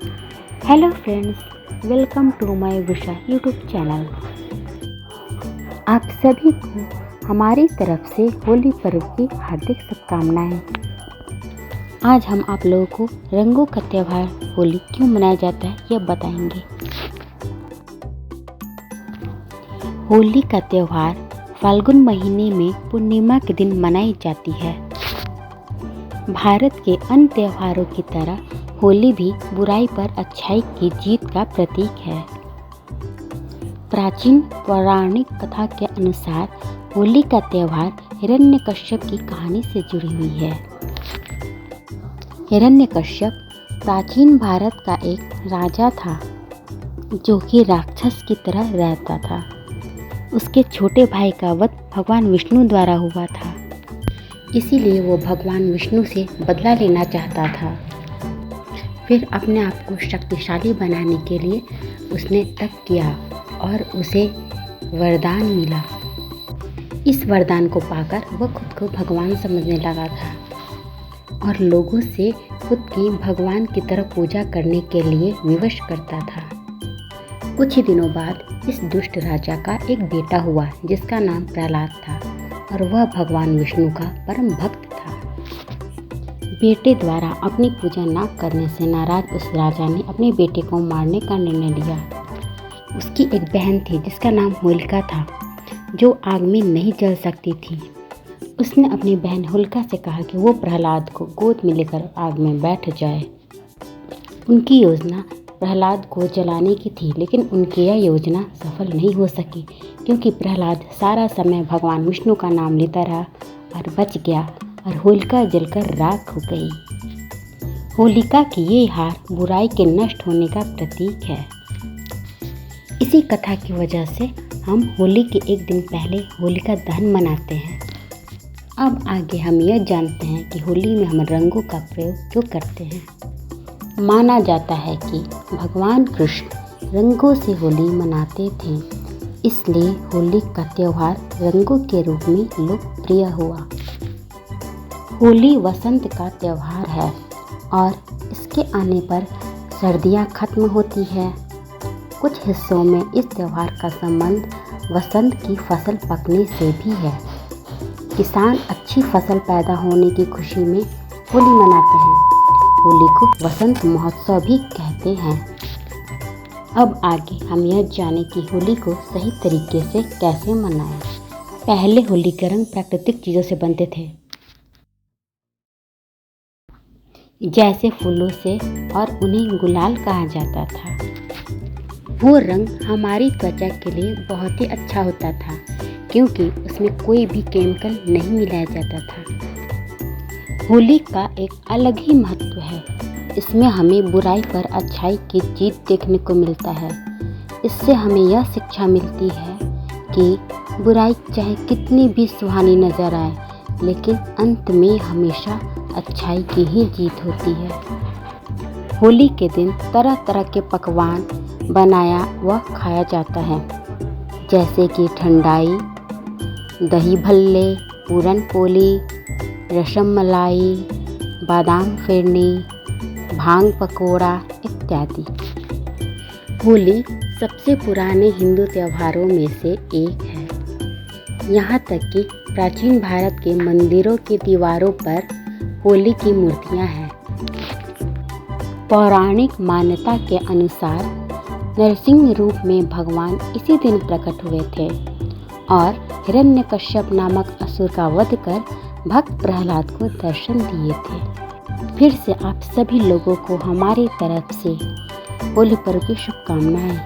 Hello friends, welcome to my Visha YouTube channel. आप सभी को हमारी तरफ से होली पर्व की हार्दिक शुभकामनाएं। आज हम आप लोगों को रंगों का त्यौहार होली क्यों मनाया जाता है यह बताएंगे। होली का त्यौहार फाल्गुन महीने में पूर्णिमा के दिन मनाई जाती है। भारत के अन्य त्योहारों की तरह होली भी बुराई पर अच्छाई की जीत का प्रतीक है। प्राचीन पौराणिक कथा के अनुसार होली का त्यौहार हिरण्यकश्यप की कहानी से जुड़ी हुई है। हिरण्यकश्यप प्राचीन भारत का एक राजा था जो कि राक्षस की तरह रहता था। उसके छोटे भाई का वध भगवान विष्णु द्वारा हुआ था, इसीलिए वो भगवान विष्णु से बदला लेना चाहता था। फिर अपने आप को शक्तिशाली बनाने के लिए उसने तप किया और उसे वरदान मिला। इस वरदान को पाकर वह खुद को भगवान समझने लगा था और लोगों से खुद की भगवान की तरह पूजा करने के लिए विवश करता था। कुछ ही दिनों बाद इस दुष्ट राजा का एक बेटा हुआ जिसका नाम प्रहलाद था और वह भगवान विष्णु का परम भक्त था। बेटे द्वारा अपनी पूजा न करने से नाराज उस राजा ने अपने बेटे को मारने का निर्णय लिया। उसकी एक बहन थी जिसका नाम होलिका था, जो आग में नहीं जल सकती थी। उसने अपनी बहन होलिका से कहा कि वो प्रहलाद को गोद में लेकर आग में बैठ जाए। उनकी योजना प्रहलाद को जलाने की थी, लेकिन उनकी यह योजना सफल नहीं हो सकी क्योंकि प्रहलाद सारा समय भगवान विष्णु का नाम लेता रहा और बच गया और होलिका जलकर राख हो गई। होलिका की ये हार बुराई के नष्ट होने का प्रतीक है। इसी कथा की वजह से हम होली के एक दिन पहले होलिका दहन मनाते हैं। अब आगे हम यह जानते हैं कि होली में हम रंगों का प्रयोग क्यों करते हैं। माना जाता है कि भगवान कृष्ण रंगों से होली मनाते थे, इसलिए होली का त्यौहार रंगों के रूप में लोकप्रिय हुआ। होली वसंत का त्यौहार है और इसके आने पर सर्दियां खत्म होती है। कुछ हिस्सों में इस त्यौहार का संबंध वसंत की फसल पकने से भी है। किसान अच्छी फसल पैदा होने की खुशी में होली मनाते हैं। होली को वसंत महोत्सव भी कहते हैं। अब आगे हम यह जानें कि होली को सही तरीके से कैसे मनाएं। पहले होली के रंग प्राकृतिक चीज़ों से बनते थे, जैसे फूलों से, और उन्हें गुलाल कहा जाता था। वो रंग हमारी त्वचा के लिए बहुत ही अच्छा होता था क्योंकि उसमें कोई भी केमिकल नहीं मिलाया जाता था। होली का एक अलग ही महत्व है। इसमें हमें बुराई पर अच्छाई की जीत देखने को मिलता है। इससे हमें यह शिक्षा मिलती है कि बुराई चाहे कितनी भी सुहानी नजर आए, लेकिन अंत में हमेशा अच्छाई की ही जीत होती है। होली के दिन तरह तरह के पकवान बनाया व खाया जाता है, जैसे कि ठंडाई, दही भल्ले, पूरन पोली, रसमलाई, बादाम फिरनी, भांग पकौड़ा इत्यादि। होली सबसे पुराने हिंदू त्योहारों में से एक है। यहाँ तक कि प्राचीन भारत के मंदिरों की दीवारों पर होली की मूर्तियाँ हैं। पौराणिक मान्यता के अनुसार नरसिंह रूप में भगवान इसी दिन प्रकट हुए थे और हिरण्यकश्यप नामक असुर का वध कर भक्त प्रहलाद को दर्शन दिए थे। फिर से आप सभी लोगों को हमारी तरफ से होली पर्व की शुभकामनाएं।